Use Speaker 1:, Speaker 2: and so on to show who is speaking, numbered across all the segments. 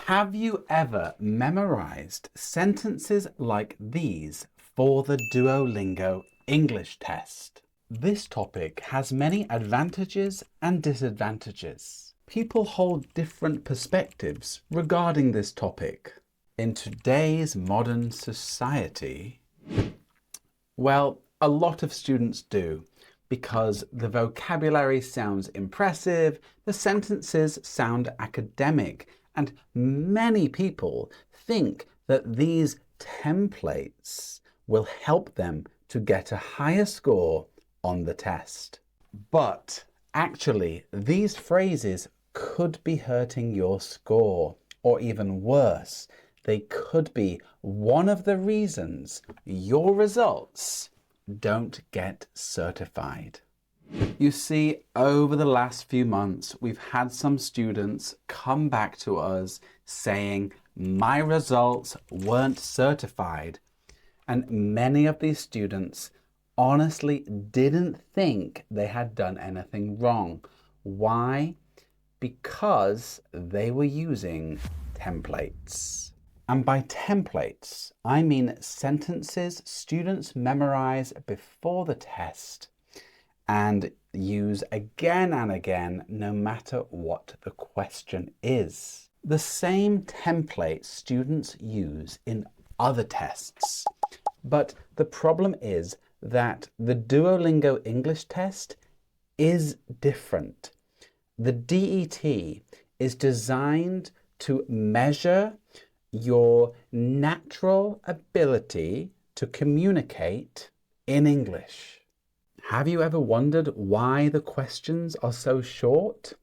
Speaker 1: Have you ever memorized sentences like these for the Duolingo English test? This topic has many advantages and disadvantages. People hold different perspectives regarding this topic. In today's modern society, well, a lot of students do, because the vocabulary sounds impressive, the sentences sound academic, and many people think that these templates will help them to get a higher score on the test. But actually, these phrases could be hurting your score, or even worse, they could be one of the reasons your results don't get certified. You see, over the last few months, we've had some students come back to us saying, my results weren't certified. And many of these students honestly didn't think they had done anything wrong. Why? Because they were using templates. And by templates, I mean sentences students memorize before the test and use again and again, no matter what the question is. The same template students use in other tests. But the problem is that the Duolingo English test is different. The DET is designed to measure your natural ability to communicate in English. Have you ever wondered why the questions are so short?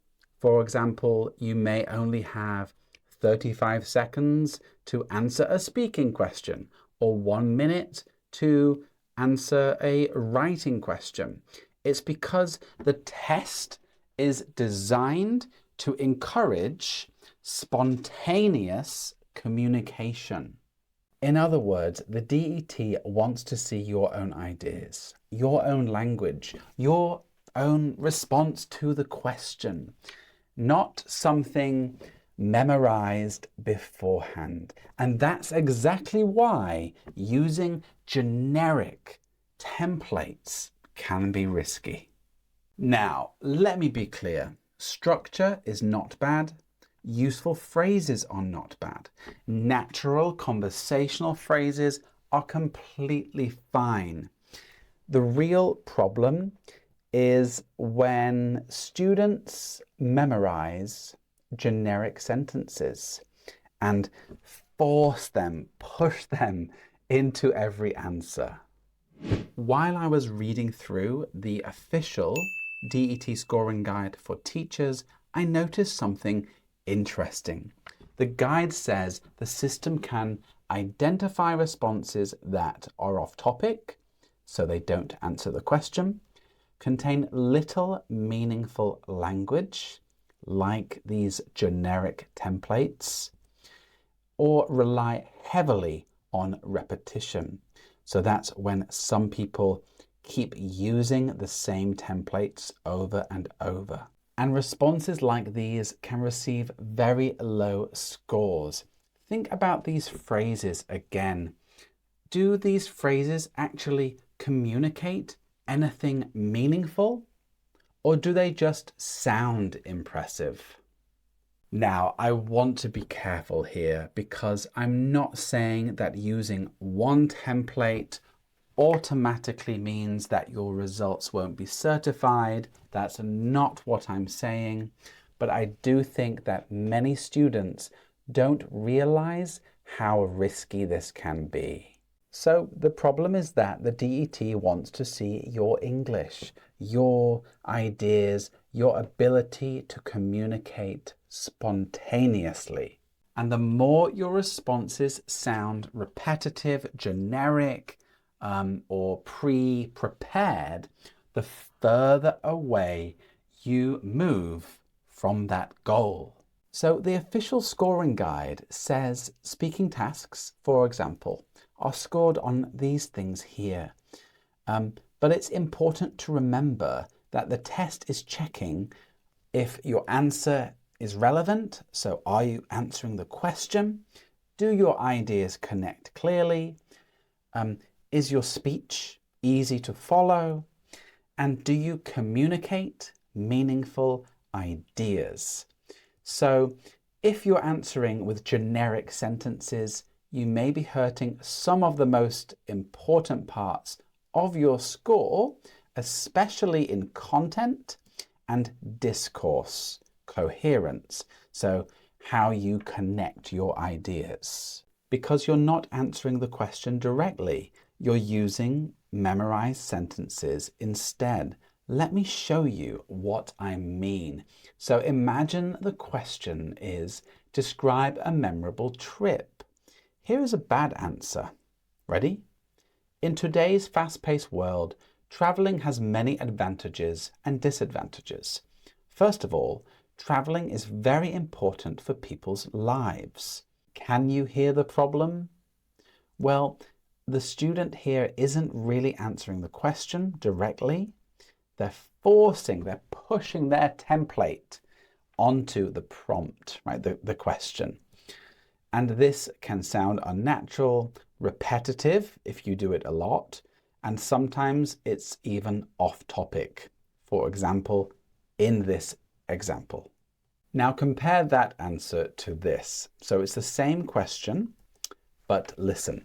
Speaker 1: For example, you may only have 35 seconds to answer a speaking question, or 1 minute to answer a writing question. It's because the test is designed to encourage spontaneous communication. In other words, the DET wants to see your own ideas, your own language, your own response to the question, not something memorized beforehand. And that's exactly why using generic templates can be risky. Now, let me be clear. Structure is not bad. Useful phrases are not bad. Natural conversational phrases are completely fine. The real problem is when students memorize generic sentences and push them into every answer. While I was reading through the official DET scoring guide for teachers, I noticed something interesting. The guide says the system can identify responses that are off topic, so they don't answer the question, contain little meaningful language, like these generic templates, or rely heavily on repetition. So that's when some people keep using the same templates over and over. And responses like these can receive very low scores. Think about these phrases again. Do these phrases actually communicate anything meaningful? Or do they just sound impressive? Now, I want to be careful here because I'm not saying that using one template automatically means that your results won't be certified. That's not what I'm saying. But I do think that many students don't realize how risky this can be. So the problem is that the DET wants to see your English, your ideas, your ability to communicate spontaneously. And the more your responses sound repetitive, generic, or pre-prepared, the further away you move from that goal. So the official scoring guide says speaking tasks, for example, are scored on these things here. But it's important to remember that the test is checking if your answer is relevant? So are you answering the question? Do your ideas connect clearly? Is your speech easy to follow? And do you communicate meaningful ideas? So if you're answering with generic sentences, you may be hurting some of the most important parts of your score, especially in content and discourse, coherence. So how you connect your ideas. Because you're not answering the question directly, you're using memorized sentences instead. Let me show you what I mean. So imagine the question is, describe a memorable trip. Here is a bad answer. Ready? In today's fast-paced world, traveling has many advantages and disadvantages. First of all, traveling is very important for people's lives. Can you hear the problem? Well, the student here isn't really answering the question directly. They're pushing their template onto the prompt, right? The question. And this can sound unnatural, repetitive if you do it a lot, and sometimes it's even off topic. For example, in this example. Now compare that answer to this. So it's the same question, but listen.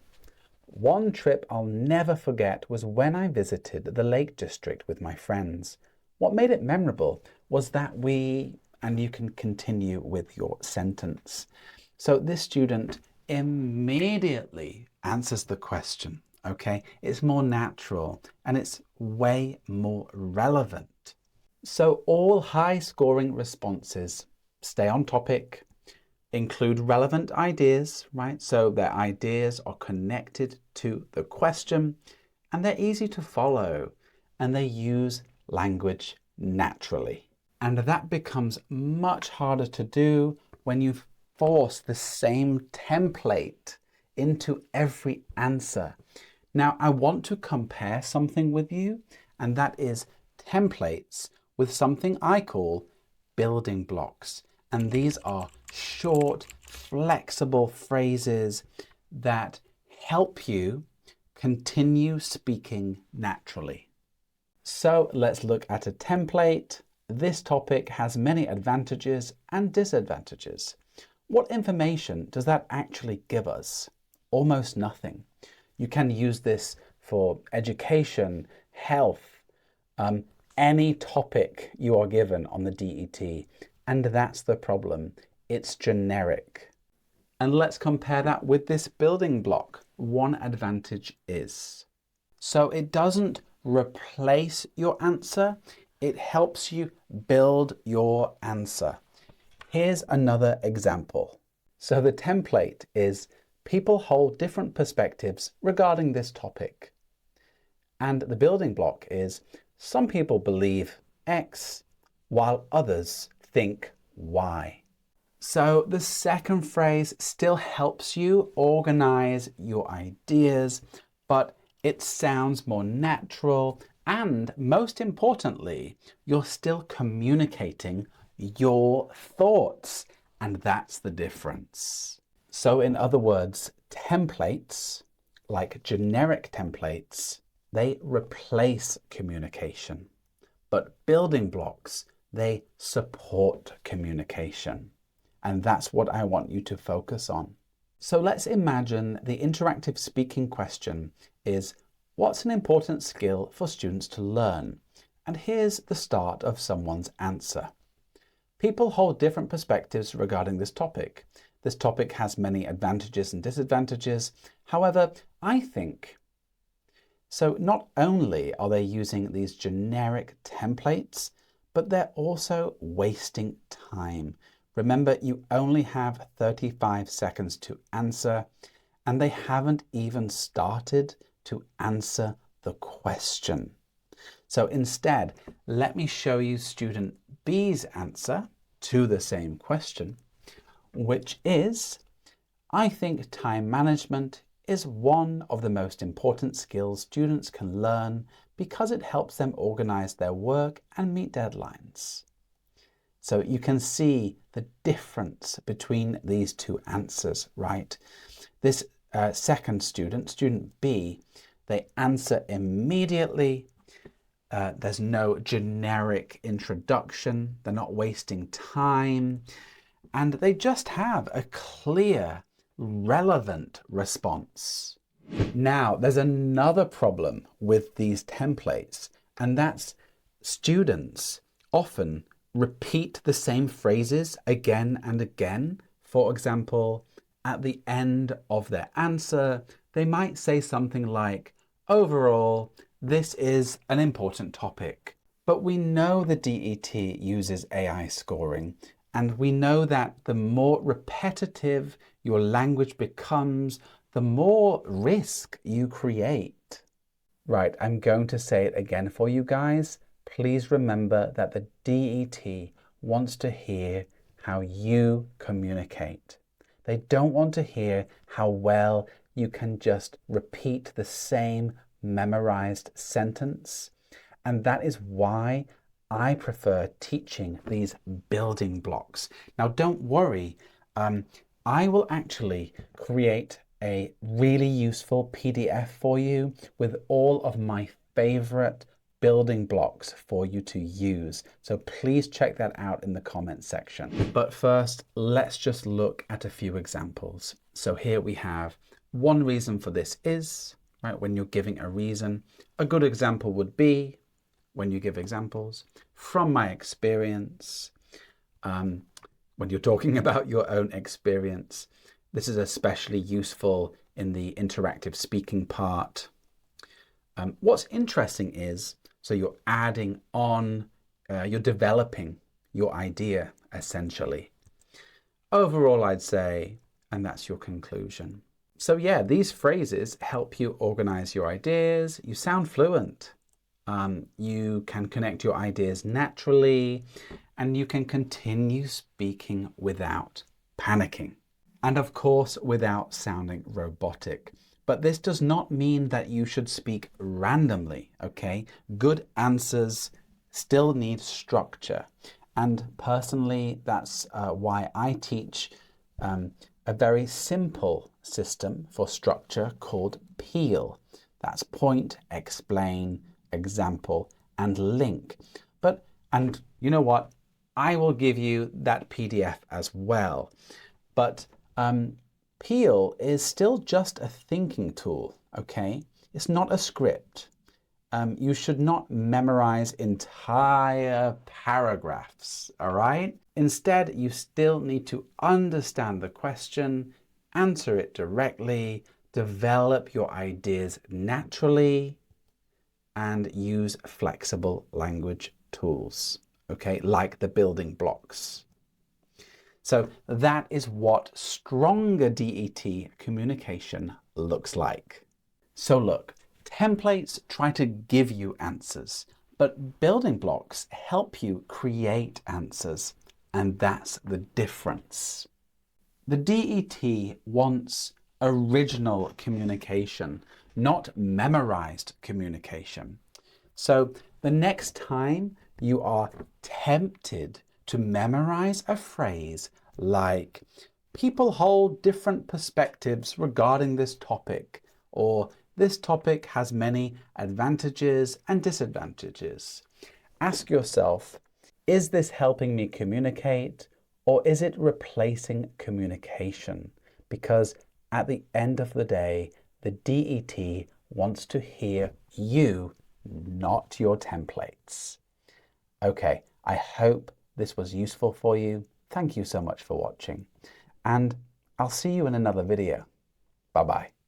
Speaker 1: One trip I'll never forget was when I visited the Lake District with my friends. What made it memorable was that and you can continue with your sentence. So this student immediately answers the question, okay? It's more natural and it's way more relevant. So all high scoring responses stay on topic, include relevant ideas, right? So their ideas are connected to the question and they're easy to follow and they use language naturally. And that becomes much harder to do when you force the same template into every answer. Now, I want to compare something with you, and that is templates with something I call building blocks. And these are short, flexible phrases that help you continue speaking naturally. So let's look at a template. This topic has many advantages and disadvantages. What information does that actually give us? Almost nothing. You can use this for education, health, any topic you are given on the DET. And that's the problem. It's generic. And let's compare that with this building block. One advantage is, so it doesn't replace your answer. It helps you build your answer. Here's another example. So the template is, people hold different perspectives regarding this topic. And the building block is, some people believe X while others think Y. So the second phrase still helps you organize your ideas, but it sounds more natural, and most importantly, you're still communicating your thoughts, and that's the difference. So in other words, templates, like generic templates, they replace communication, but building blocks, they support communication. And that's what I want you to focus on. So let's imagine the interactive speaking question is, what's an important skill for students to learn? And here's the start of someone's answer. People hold different perspectives regarding this topic. This topic has many advantages and disadvantages. However, I think, so not only are they using these generic templates, but they're also wasting time. Remember, you only have 35 seconds to answer, and they haven't even started to answer the question. So instead, let me show you student B's answer to the same question, which is, I think time management is one of the most important skills students can learn because it helps them organize their work and meet deadlines. So you can see the difference between these two answers, right? This second student, student B, they answer immediately. There's no generic introduction. They're not wasting time. And they just have a clear, relevant response. Now, there's another problem with these templates, and that's students often repeat the same phrases again and again. For example, at the end of their answer, they might say something like, overall, this is an important topic. But we know the DET uses AI scoring, and we know that the more repetitive your language becomes, the more risk you create. Right, I'm going to say it again for you guys. Please remember that the DET wants to hear how you communicate. They don't want to hear how well you can just repeat the same memorized sentence. And that is why I prefer teaching these building blocks. Now, don't worry. I will actually create a really useful PDF for you with all of my favorite building blocks for you to use. So please check that out in the comments section. But first, let's just look at a few examples. So here we have one reason for this is, right, when you're giving a reason. A good example would be, when you give examples, from my experience, when you're talking about your own experience. This is especially useful in the interactive speaking part. What's interesting is, so you're adding on, you're developing your idea, essentially. Overall, I'd say, and that's your conclusion. So yeah, these phrases help you organize your ideas. You sound fluent. You can connect your ideas naturally, and you can continue speaking without panicking. And of course, without sounding robotic. But this does not mean that you should speak randomly, okay? Good answers still need structure. And personally, that's why I teach a very simple system for structure called PEAL. That's point, explain, example, and link. And you know what? I will give you that PDF as well. But PEAL is still just a thinking tool, okay? It's not a script. You should not memorize entire paragraphs, all right? Instead, you still need to understand the question, answer it directly, develop your ideas naturally, and use flexible language tools, okay, like the building blocks. So that is what stronger DET communication looks like. So look, templates try to give you answers, but building blocks help you create answers, and that's the difference. The DET wants original communication, not memorized communication. So the next time you are tempted to memorize a phrase like, people hold different perspectives regarding this topic, or this topic has many advantages and disadvantages. Ask yourself, is this helping me communicate, or is it replacing communication? Because at the end of the day, the DET wants to hear you, not your templates. Okay, I hope this was useful for you. Thank you so much for watching, and I'll see you in another video. Bye-bye.